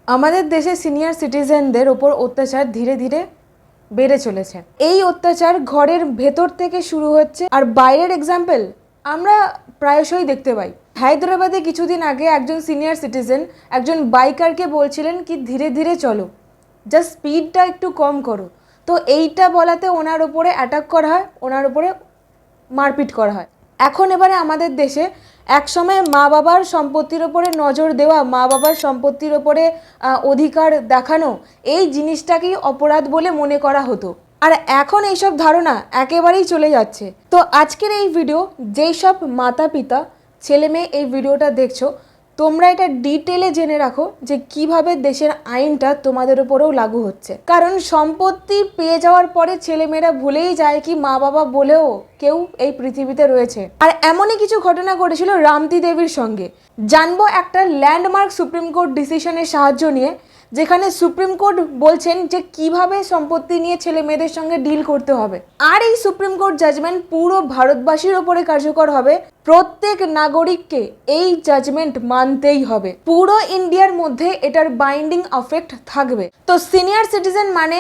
আমাদের দেশে সিনিয়র সিটিজেনদের ওপর অত্যাচার ধীরে ধীরে বেড়ে চলেছে। এই অত্যাচার ঘরের ভেতর থেকে শুরু হচ্ছে, আর বাইরের এক্সাম্পল আমরা প্রায়শই দেখতে পাই। হায়দ্রাবাদে কিছুদিন আগে একজন সিনিয়র সিটিজেন একজন বাইকারকে বলছিলেন কি ধীরে ধীরে চলো, জাস্ট স্পিডটা একটু কম করো। তো এইটা বলাতে ওনার ওপরে অ্যাটাক করা হয়, ওনার ওপরে মারপিট করা হয়। এখন এবারে আমাদের দেশে একসময় মা বাবার সম্পত্তির ওপরে নজর দেওয়া, মা বাবার সম্পত্তির ওপরে অধিকার দেখানো, এই জিনিসটাকেই অপরাধ বলে মনে করা হতো। আর এখন এইসব ধারণা একেবারেই চলে যাচ্ছে। তো আজকের এই ভিডিও, যেই সব মাতা পিতা ছেলে মেয়ে এই ভিডিওটা দেখছো, তোমরা এটা ডিটেলে জেনে রাখো যে কিভাবে দেশের আইনটা তোমাদের উপরেও লাগু হচ্ছে। কারণ সম্পত্তি পেয়ে যাওয়ার পরে ছেলেমেয়েরা ভুলেই যায় কি মা বাবা বলেও কেউ এই পৃথিবীতে রয়েছে। আর এমনই কিছু ঘটনা ঘটেছিল রামতি দেবীর সঙ্গে। জানবো একটা ল্যান্ডমার্ক সুপ্রিম কোর্ট ডিসিশনের সাহায্য নিয়ে, যেখানে সুপ্রিম কোর্ট বলছেন যে কিভাবে সম্পত্তি নিয়ে ছেলে মেয়েদের সঙ্গে ডিল করতে হবে। আর এই সুপ্রিম কোর্ট জাজমেন্ট পুরো ভারতবাসীর ওপরে কার্যকর হবে। প্রত্যেক নাগরিককে এই জাজমেন্ট মানতেই হবে। পুরো ইন্ডিয়ার মধ্যে এটার বাইন্ডিং এফেক্ট থাকবে। তো সিনিয়র সিটিজেন মানে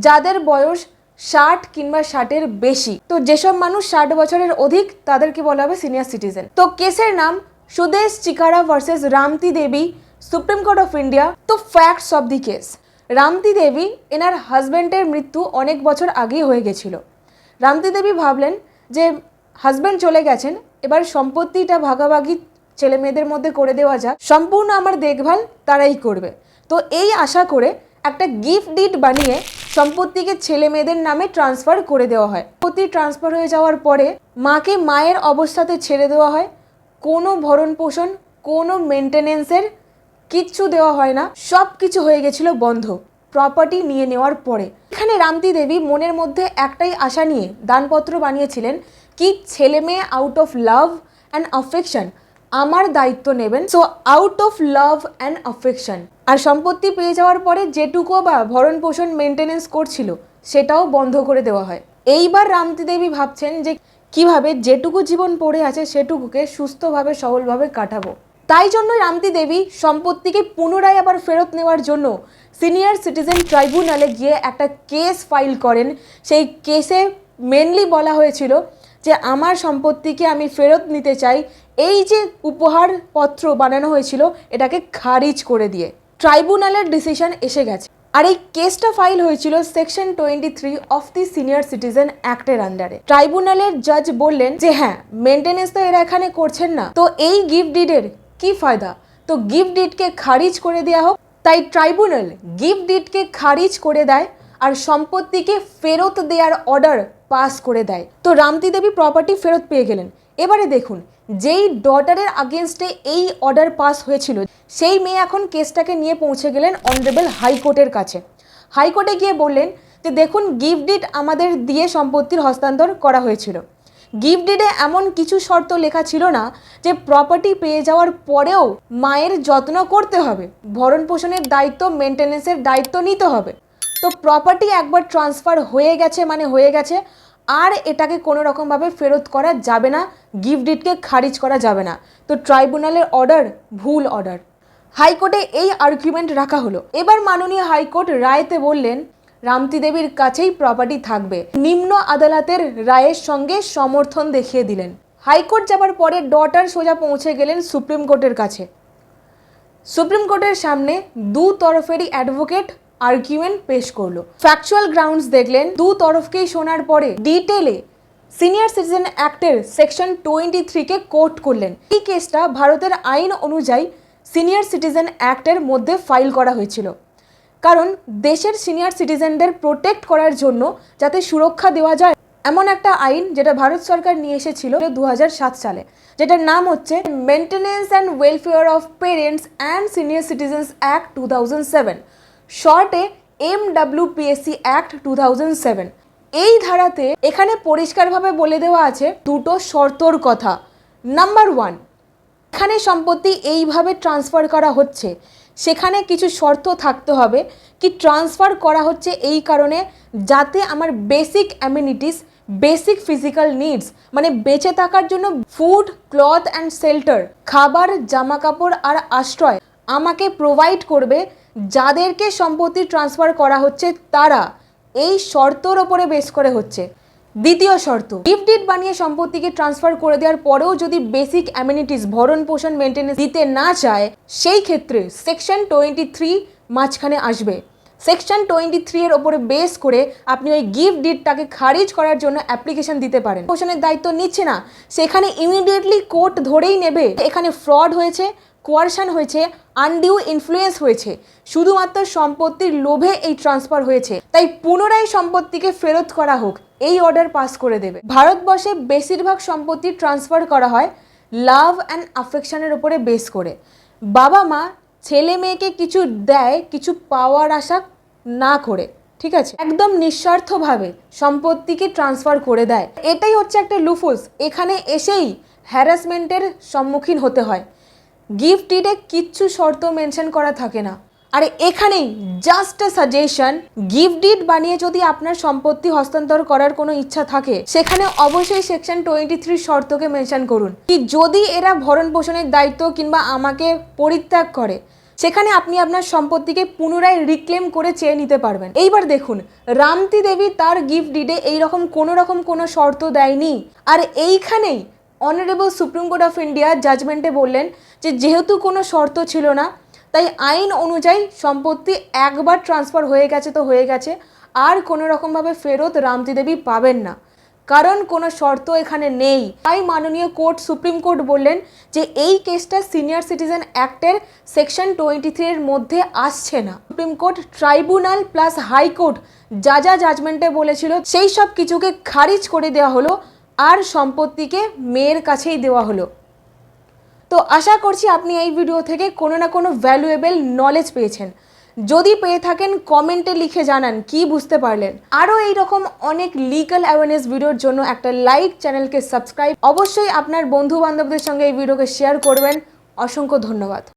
যাদের বয়স 60 কিংবা 60-এর বেশি। তো যেসব মানুষ 60 বছরের অধিক তাদেরকে বলা হবে সিনিয়র সিটিজেন। তো কেসের নাম Sudesh Chikara versus Ramti Devi, Supreme Court of India. তো facts of the case, Ramti Devi এনার হাজব্যান্ডের মৃত্যু অনেক বছর আগেই হয়ে গেছিল। রামতি দেবী ভাবলেন যে হাজব্যান্ড চলে গেছেন, এবার সম্পত্তিটা ভাগাভাগি ছেলে মেয়েদের মধ্যে করে দেওয়া যাক, সম্পূর্ণ আমার দেখভাল তারাই করবে। তো এই আশা করে একটা গিফট ডিড বানিয়ে সম্পত্তিকে ছেলে মেয়েদের নামে ট্রান্সফার করে দেওয়া হয়। সম্পত্তি ট্রান্সফার হয়ে যাওয়ার পরে মাকে মায়ের অবস্থাতে ছেড়ে দেওয়া হয়। কোনো ভরণ পোষণ, কোনো মেনটেনেন্সের কিচ্ছু দেওয়া হয় না। সব কিছু হয়ে গেছিল বন্ধ প্রপার্টি নিয়ে নেওয়ার পরে। এখানে রামতি দেবী মনের মধ্যে একটাই আশা নিয়ে দানপত্র বানিয়েছিলেন কি ছেলে মেয়ে out of love and affection আমার দায়িত্ব নেবেন। So out of love and affection. আর সম্পত্তি পেয়ে যাওয়ার পরে যেটুকু বা ভরণ পোষণ মেনটেনেন্স করছিল সেটাও বন্ধ করে দেওয়া হয়। এইবার রামতি দেবী ভাবছেন যে কিভাবে যেটুকু জীবন পড়ে আছে সেটুকুকে সুস্থভাবে সবলভাবে কাটাবো। তাই জন্য রামতি দেবী সম্পত্তিকে পুনরায় আবার ফেরত নেওয়ার জন্য সিনিয়র সিটিজেন ট্রাইব্যুনালে গিয়ে একটা কেস ফাইল করেন। সেই কেসে মেনলি বলা হয়েছিল যে আমার সম্পত্তিকে আমি ফেরত নিতে চাই। এই যে উপহার পত্র বানানো হয়েছিল এটাকে খারিজ করে দিয়ে ট্রাইব্যুনালের ডিসিশন এসে গেছে। আর এই কেসটা ফাইল হয়েছিল section 23 of the senior citizen অ্যাক্টের আন্ডারে। ট্রাইব্যুনালের জাজ বললেন যে হ্যাঁ, মেনটেনেন্স তো এরা এখানে করছেন না, তো এই গিফট ডিডের কি ফায়দা, তো গিফট ডিডকে খারিজ করে দেওয়া হোক। তাই ট্রাইব্যুনাল গিফট ডিডকে খারিজ করে দেয় আর সম্পত্তিকে ফেরত দেওয়ার অর্ডার পাস করে দেয়। তো রামতি দেবী প্রপার্টি ফেরত পেয়ে গেলেন। এবারে দেখুন, যেই ডটারের আগেনস্টে এই অর্ডার পাস হয়েছিল সেই মেয়ে এখন কেসটাকে নিয়ে পৌঁছে গেলেন অনারেবল হাইকোর্টের কাছে। হাইকোর্টে গিয়ে বললেন যে দেখুন, গিফট ডিড আমাদের দিয়ে সম্পত্তির হস্তান্তর করা হয়েছিল। গিফট ডিডে এমন কিছু শর্ত লেখা ছিল না যে প্রপার্টি পেয়ে যাওয়ার পরেও মায়ের যত্ন করতে হবে, ভরণ পোষণের দায়িত্ব, মেনটেনেন্সের দায়িত্ব নিতে হবে। তো প্রপার্টি একবার ট্রান্সফার হয়ে গেছে মানে হয়ে গেছে, আর এটাকে কোনো রকমভাবে ফেরত করা যাবে না, গিফট ডিডকে খারিজ করা যাবে না। তো ট্রাইব্যুনালের অর্ডার ভুল অর্ডার। হাইকোর্টে এই আর্গুমেন্ট রাখা হলো। এবার মাননীয় হাইকোর্ট রায়তে বললেন রামতি দেবীর কাছেই প্রপার্টি থাকবে। নিম্ন আদালতের রায়ের সঙ্গে সমর্থন দেখিয়ে দিলেন। হাইকোর্ট যাবার পরে ডটার সোজা পৌঁছে গেলেন সুপ্রিম কোর্টের কাছে। সুপ্রিম কোর্টের সামনে দু তরফেরই অ্যাডভোকেট আর্গুমেন্ট পেশ করলো, ফ্যাকচুয়াল গ্রাউন্ডস দেখলেন। দু তরফকেই শোনার পরে ডিটেলে সিনিয়র সিটিজেন অ্যাক্টের সেকশন 23-কে কোট করলেন। এই কেসটা ভারতের আইন অনুযায়ী সিনিয়র সিটিজেন অ্যাক্টের মধ্যে ফাইল করা হয়েছিল, কারণ দেশের সিনিয়র সিটিজেনদের প্রোটেক্ট করার জন্য যাতে সুরক্ষা দেওয়া যায় এমন একটা আইন যেটা ভারত সরকার নিয়ে এসেছিল 2007 সালে, যেটার নাম হচ্ছে maintenance and welfare of parents and senior citizens act 2007, শর্টে MWPSC অ্যাক্ট 2007। এই ধারাতে এখানে পরিষ্কারভাবে বলে দেওয়া আছে দুটো শর্তর কথা। নাম্বার 1, এখানে সম্পত্তি এইভাবে ট্রান্সফার করা হচ্ছে, সেখানে কিছু শর্ত থাকতে হবে কি ট্রান্সফার করা হচ্ছে এই কারণে যাতে আমার basic amenities, basic physical needs মানে বেঁচে থাকার জন্য ফুড, ক্লথ অ্যান্ড শেল্টার, খাবার, জামা কাপড় আর আশ্রয় আমাকে প্রোভাইড করবে যাদেরকে সম্পত্তি ট্রান্সফার করা হচ্ছে তারা এই শর্তর ওপরে বেস করে হচ্ছে। দ্বিতীয় শর্ত, গিফট ডিড বানিয়ে সম্পত্তিকে ট্রান্সফার করে দেওয়ার পরেও যদি বেসিক অ্যামিনিটিস ভরণ পোষণ মেনটেনেন্স দিতে না চায়, সেই ক্ষেত্রে সেকশন 23 মাঝখানে আসবে। সেকশন 23 এর ওপরে বেস করে আপনি ওই গিফট ডিডটাকে খারিজ করার জন্য অ্যাপ্লিকেশন দিতে পারেন। পোষণের দায়িত্ব নিচ্ছে না, সেখানে ইমিডিয়েটলি কোর্ট ধরেই নেবে এখানে ফ্রড হয়েছে, কোয়ারশন হয়েছে, আনডিউ ইনফ্লুয়েন্স হয়েছে, শুধুমাত্র সম্পত্তির লোভে এই ট্রান্সফার হয়েছে, তাই পুনরায় সম্পত্তিকে ফেরত করা হোক, এই অর্ডার পাস করে দেবে। ভারতবর্ষে বেশিরভাগ সম্পত্তি ট্রান্সফার করা হয় লাভ অ্যান্ড অ্যাফেকশনের উপরে বেস করে। বাবা মা ছেলে মেয়েকে কিছু দেয় কিছু পাওয়ার আশা না করে, ঠিক আছে, একদম নিঃস্বার্থভাবে সম্পত্তিকে ট্রান্সফার করে দেয়। এটাই হচ্ছে একটা লুফুলস। এখানে এসেই হ্যারাসমেন্টের সম্মুখীন হতে হয়। গিফট ডিডে কিচ্ছু শর্ত মেনশন করা থাকে না। আর এখানেই just a suggestion, gift did বানিয়ে যদি আপনার সম্পত্তি হস্তান্তর করার কোনো ইচ্ছা থাকে, সেখানে অবশ্যই সেকশন 23 শর্তকে মেনশন করুন কি যদি এরা ভরণ পোষণের দায়িত্ব কিংবা আমাকে পরিত্যাগ করে, সেখানে আপনি আপনার সম্পত্তিকে পুনরায় রিক্লেম করে চেয়ে নিতে পারবেন। এইবার দেখুন, রামতি দেবী তার গিফট ডিডে এইরকম কোনো শর্ত দেয়নি। আর এইখানেই honourable Supreme Court of India জাজমেন্টে বললেন যে যেহেতু কোনো শর্ত ছিল না, তাই আইন অনুযায়ী সম্পত্তি একবার ট্রান্সফার হয়ে গেছে তো হয়ে গেছে, আর কোনো রকমভাবে ফেরত রামতি দেবী পাবেন না, কারণ কোনো শর্ত এখানে নেই। তাই মাননীয় কোর্ট সুপ্রিম কোর্ট বললেন যে এই কেসটা সিনিয়র সিটিজেন অ্যাক্টের সেকশন 23 এর মধ্যে আসছে না। Supreme court tribunal plus high court যা জাজমেন্টে বলেছিল সেই সব কিছুকে খারিজ করে দেওয়া হলো, আর সম্পত্তিকে মেয়ের কাছেই দেওয়া হলো। তো আশা করছি আপনি এই ভিডিও থেকে কোনো না কোনো ভ্যালুয়েবল নলেজ পেয়েছেন। যদি পেয়ে থাকেন কমেন্টে লিখে জানান কি বুঝতে পারলেন। আরও এইরকম অনেক লিগ্যাল অ্যাওয়ারনেস ভিডিওর জন্য একটা লাইক, চ্যানেলকে সাবস্ক্রাইব, অবশ্যই আপনার বন্ধু বান্ধবদের সঙ্গে এই ভিডিওকে শেয়ার করবেন। অসংখ্য ধন্যবাদ।